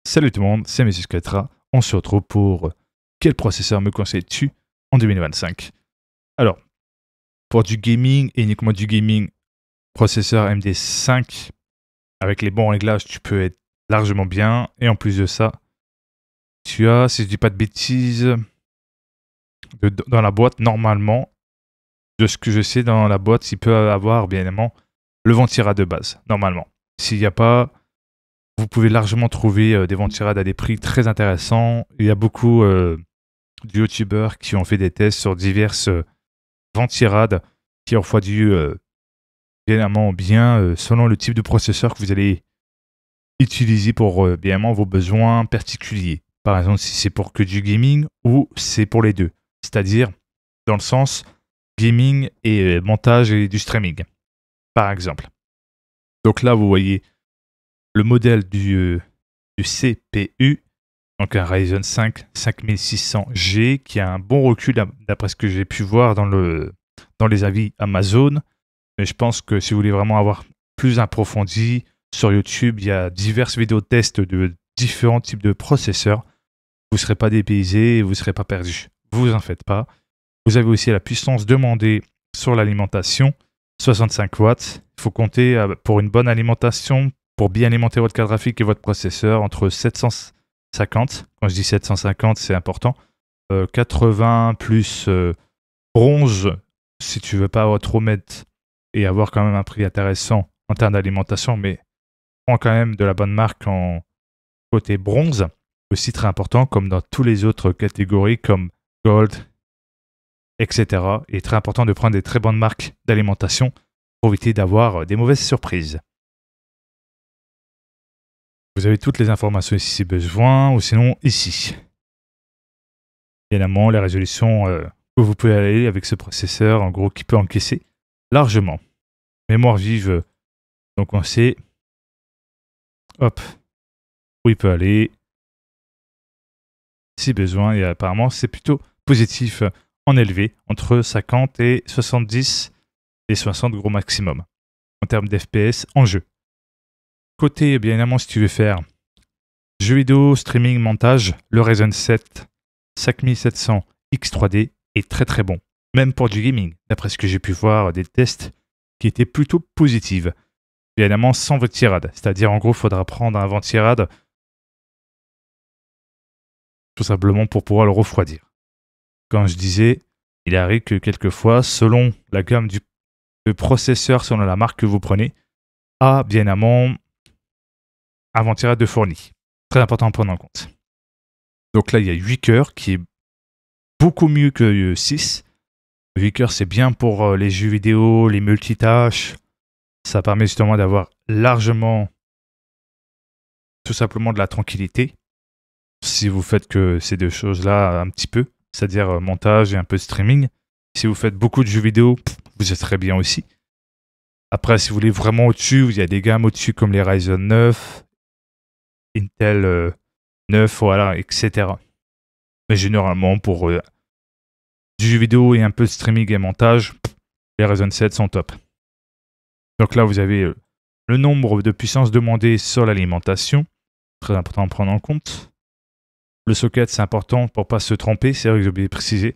Salut tout le monde, c'est Monsieur Scatra. On se retrouve pour quel processeur me conseilles-tu en 2025? Alors, pour du gaming et uniquement du gaming, processeur AMD 5 avec les bons réglages, tu peux être largement bien. Et en plus de ça, tu as, si je dis pas de bêtises, dans la boîte, normalement, de ce que je sais, dans la boîte, il peut avoir bien évidemment le ventirad de base, normalement. S'il n'y a pas, vous pouvez largement trouver des ventirades à des prix très intéressants. Il y a beaucoup de youtubeurs qui ont fait des tests sur diverses ventirades qui refroidissent évidemment bien selon le type de processeur que vous allez utiliser pour bien évidemment vos besoins particuliers. Par exemple, si c'est pour que du gaming ou c'est pour les deux. C'est-à-dire dans le sens gaming et montage et du streaming, par exemple. Donc là, vous voyez le modèle du CPU, donc un Ryzen 5 5600G qui a un bon recul d'après ce que j'ai pu voir dans les avis Amazon. Mais je pense que si vous voulez vraiment avoir plus approfondi, sur YouTube, il y a diverses vidéos tests de différents types de processeurs. Vous ne serez pas dépaysé et vous ne serez pas perdu. Vous en faites pas. Vous avez aussi la puissance demandée sur l'alimentation, 65 watts. Il faut compter pour une bonne alimentation, pour bien alimenter votre carte graphique et votre processeur, entre 750, quand je dis 750, c'est important, 80 plus bronze, si tu veux pas trop mettre et avoir quand même un prix intéressant en termes d'alimentation, mais prends quand même de la bonne marque en côté bronze, aussi très important, comme dans toutes les autres catégories, comme gold, etc. Il est très important de prendre des très bonnes marques d'alimentation pour éviter d'avoir des mauvaises surprises. Vous avez toutes les informations ici si besoin, ou sinon ici. Évidemment, les résolutions que vous pouvez aller avec ce processeur, en gros, qui peut encaisser largement. Mémoire vive, donc on sait, hop, où il peut aller, si besoin, et apparemment c'est plutôt positif en élevé, entre 50 et 70 et 60 gros maximum, en termes d'FPS en jeu. Côté, bien évidemment, si tu veux faire jeux vidéo, streaming, montage, le Ryzen 7 5700 X3D est très très bon, même pour du gaming, d'après ce que j'ai pu voir des tests qui étaient plutôt positifs. Bien évidemment, sans ventirad, c'est-à-dire en gros, il faudra prendre un ventirad tout simplement pour pouvoir le refroidir. Comme je disais, il arrive que quelquefois, selon la gamme du processeur, selon la marque que vous prenez, a bien évidemment un ventirad de fourni. Très important à prendre en compte. Donc là, il y a 8 cœurs qui est beaucoup mieux que 6. 8 cœurs, c'est bien pour les jeux vidéo, les multitâches. Ça permet justement d'avoir largement, tout simplement, de la tranquillité. Si vous faites que ces deux choses-là un petit peu, c'est-à-dire montage et un peu de streaming. Si vous faites beaucoup de jeux vidéo, vous êtes très bien aussi. Après, si vous voulez vraiment au-dessus, il y a des gammes au-dessus comme les Ryzen 9, Intel 9, voilà, etc. Mais généralement, pour du jeu vidéo et un peu de streaming et montage, les Ryzen 7 sont top. Donc là, vous avez le nombre de puissance demandée sur l'alimentation. Très important à prendre en compte. Le socket, c'est important pour ne pas se tromper. C'est vrai que j'ai oublié de préciser.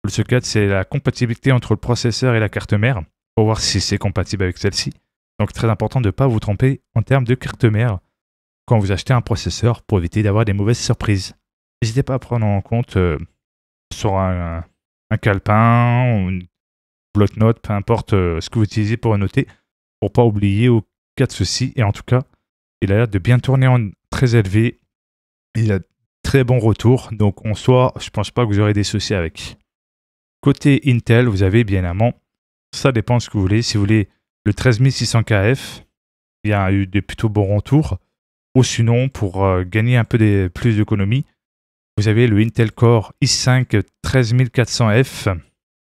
Le socket, c'est la compatibilité entre le processeur et la carte mère pour voir si c'est compatible avec celle-ci. Donc très important de ne pas vous tromper en termes de carte mère quand vous achetez un processeur pour éviter d'avoir des mauvaises surprises. N'hésitez pas à prendre en compte sur un calepin ou une bloc-notes, peu importe ce que vous utilisez pour noter, pour ne pas oublier au cas de ceci. Et en tout cas, il a l'air de bien tourner en très élevé. Il a très bon retour. Donc en soi, je ne pense pas que vous aurez des soucis avec. Côté Intel, vous avez bien évidemment, ça dépend de ce que vous voulez. Si vous voulez le 13600KF, il y a eu des plutôt bons retours. Ou sinon, pour gagner un peu plus d'économie, vous avez le Intel Core i5 13400F,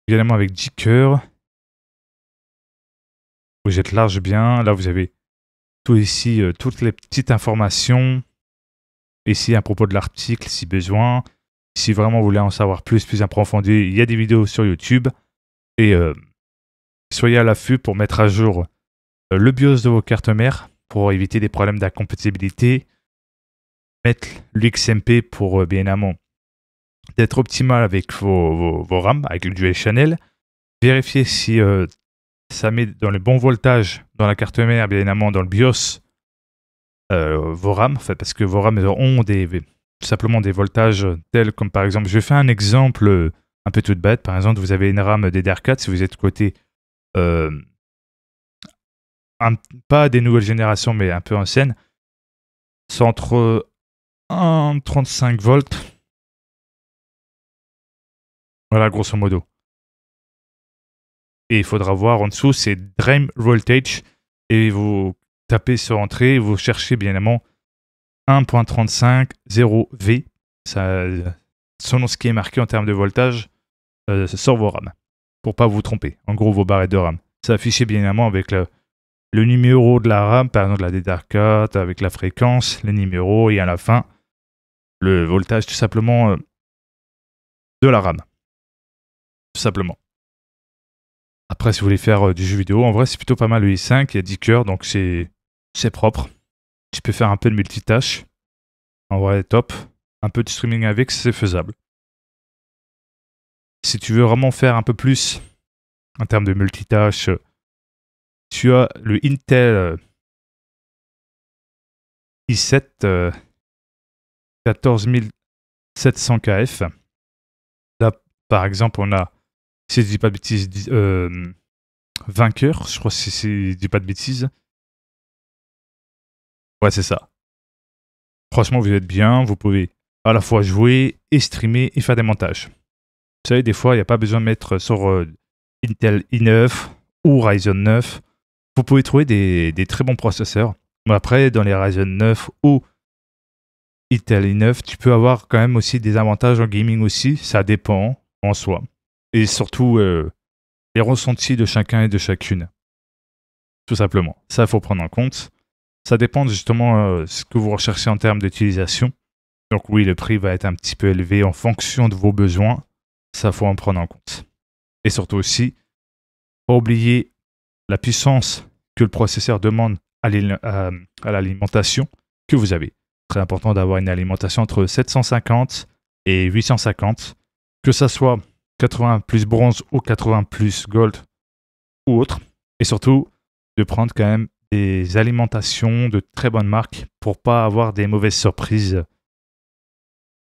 évidemment avec 10 cœurs. Vous êtes large bien. Là, vous avez tout ici, toutes les petites informations. Ici, à propos de l'article, si besoin. Si vraiment vous voulez en savoir plus approfondi, il y a des vidéos sur YouTube. Et soyez à l'affût pour mettre à jour le BIOS de vos cartes mères pour éviter des problèmes d'incompatibilité. mettre l'XMP pour bien évidemment d'être optimal avec vos RAM, avec le dual channel. Vérifiez si ça met dans le bon voltage dans la carte mère, bien évidemment dans le BIOS, vos RAM, en fait, parce que vos RAM ont tout simplement des voltages tels comme par exemple, je vais faire un exemple un peu tout bête. Par exemple, vous avez une RAM DDR4, si vous êtes côté pas des nouvelles générations, mais un peu anciennes, c'est entre 1,35 volts. Voilà, grosso modo. Et il faudra voir en dessous, c'est Drain Voltage. Et vous tapez sur Entrée, vous cherchez bien évidemment 1.35.0V. Ça, selon ce qui est marqué en termes de voltage, sur vos RAM. Pour pas vous tromper. En gros, vos barrettes de RAM. C'est affiché bien évidemment avec le numéro de la RAM, par exemple la DDR4, avec la fréquence, les numéros et à la fin, le voltage tout simplement de la RAM. Tout simplement. Après, si vous voulez faire du jeu vidéo, en vrai, c'est plutôt pas mal le i5. Il y a 10 cœurs, donc c'est propre. Tu peux faire un peu de multitâche. En vrai, top. Un peu de streaming avec, c'est faisable. Si tu veux vraiment faire un peu plus en termes de multitâche, tu as le Intel i7 14700KF. Là, par exemple, on a, si je dis pas de bêtises, 20 cœurs, je crois, si je dis pas de bêtises. Ouais, c'est ça. Franchement, vous êtes bien, vous pouvez à la fois jouer et streamer et faire des montages. Vous savez, des fois, il n'y a pas besoin de mettre sur Intel i9 ou Ryzen 9. Vous pouvez trouver des très bons processeurs. Mais après, dans les Ryzen 9 ou Intel i9, tu peux avoir quand même aussi des avantages en gaming aussi. Ça dépend en soi. Et surtout, les ressentis de chacun et de chacune. Tout simplement. Ça, il faut prendre en compte. Ça dépend justement ce que vous recherchez en termes d'utilisation. Donc oui, le prix va être un petit peu élevé en fonction de vos besoins. Ça, faut en prendre en compte. Et surtout aussi, pas oublier la puissance que le processeur demande à l'alimentation que vous avez. Très important d'avoir une alimentation entre 750 et 850, que ça soit 80 plus bronze ou 80 plus gold ou autre. Et surtout, de prendre quand même des alimentations de très bonnes marques pour pas avoir des mauvaises surprises.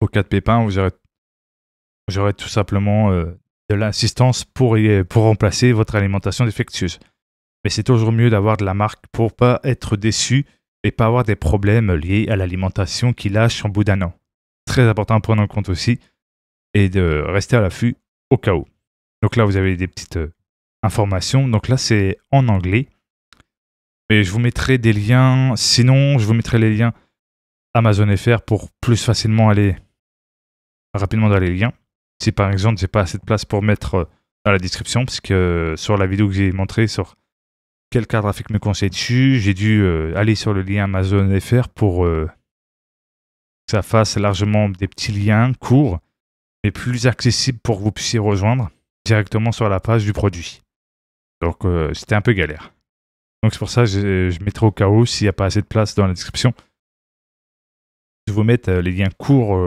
Au cas de pépin, vous aurez tout simplement de l'assistance pour remplacer votre alimentation défectueuse. Mais c'est toujours mieux d'avoir de la marque pour pas être déçu et pas avoir des problèmes liés à l'alimentation qui lâche en bout d'un an. Très important à prendre en compte aussi et de rester à l'affût au cas où. Donc là, vous avez des petites informations. Donc là, c'est en anglais. Et je vous mettrai des liens. Sinon, je vous mettrai les liens Amazon FR pour plus facilement aller rapidement dans les liens. Si par exemple, j'ai pas assez de place pour mettre dans la description, parce que sur la vidéo que j'ai montré sur quelle carte graphique me conseille-tu, j'ai dû aller sur le lien Amazon FR pour que ça fasse largement des petits liens courts, mais plus accessibles pour que vous puissiez rejoindre directement sur la page du produit. Donc c'était un peu galère. Donc c'est pour ça que je mettrai au cas où, s'il n'y a pas assez de place dans la description, je vous mettre les liens courts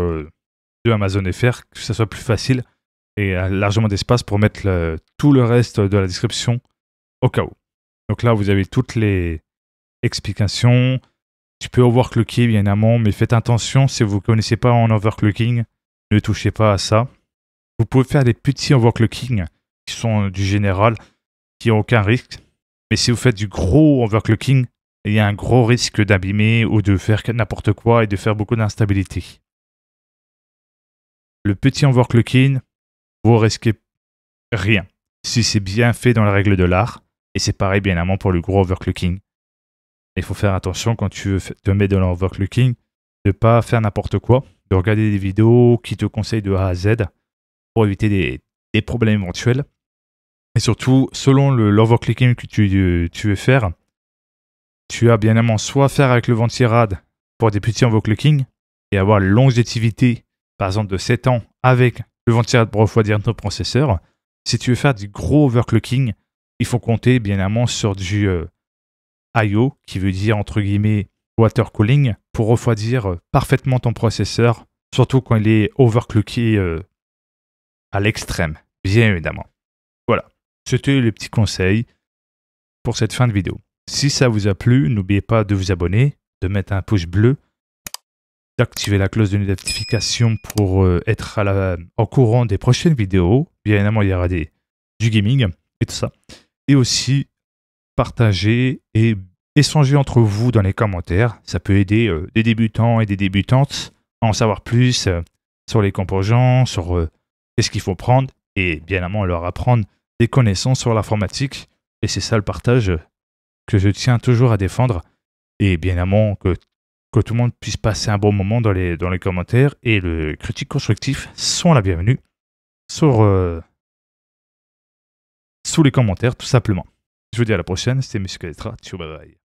de Amazon FR, que ça soit plus facile et largement d'espace pour mettre tout le reste de la description au cas où. Donc là, vous avez toutes les explications. Tu peux overclocker bien évidemment, mais faites attention, si vous ne connaissez pas en overclocking, ne touchez pas à ça. Vous pouvez faire des petits overclocking qui sont du général, qui n'ont aucun risque. Mais si vous faites du gros overclocking, il y a un gros risque d'abîmer ou de faire n'importe quoi et de faire beaucoup d'instabilité. Le petit overclocking, vous risquez rien. Si c'est bien fait dans la règle de l'art, et c'est pareil bien évidemment pour le gros overclocking. Il faut faire attention quand tu te mets dans l'overclocking, de ne pas faire n'importe quoi, de regarder des vidéos qui te conseillent de A à Z pour éviter des problèmes éventuels. Et surtout, selon l'overclocking que tu veux faire, tu as bien évidemment soit faire avec le ventirad pour des petits overclocking et avoir la longévité, par exemple de 7 ans, avec le ventirad pour refroidir notre processeur. Si tu veux faire du gros overclocking, il faut compter bien évidemment sur du I/O, qui veut dire entre guillemets water cooling pour refroidir parfaitement ton processeur, surtout quand il est overclocké à l'extrême, bien évidemment. Voilà, c'était les petits conseils pour cette fin de vidéo. Si ça vous a plu, n'oubliez pas de vous abonner, de mettre un pouce bleu, d'activer la cloche de notification pour être au courant des prochaines vidéos. Bien évidemment, il y aura du gaming et tout ça. Et aussi, partager et échanger entre vous dans les commentaires. Ça peut aider des débutants et des débutantes à en savoir plus sur les composants, sur qu'est-ce qu'il faut prendre et bien évidemment leur apprendre des connaissances sur l'informatique. Et c'est ça le partage que je tiens toujours à défendre. Et bien évidemment que tout le monde puisse passer un bon moment dans les commentaires. Et les critiques constructives sont la bienvenue sous les commentaires, tout simplement. Je vous dis à la prochaine, c'était Monsieur Kaletra. Ciao, bye bye.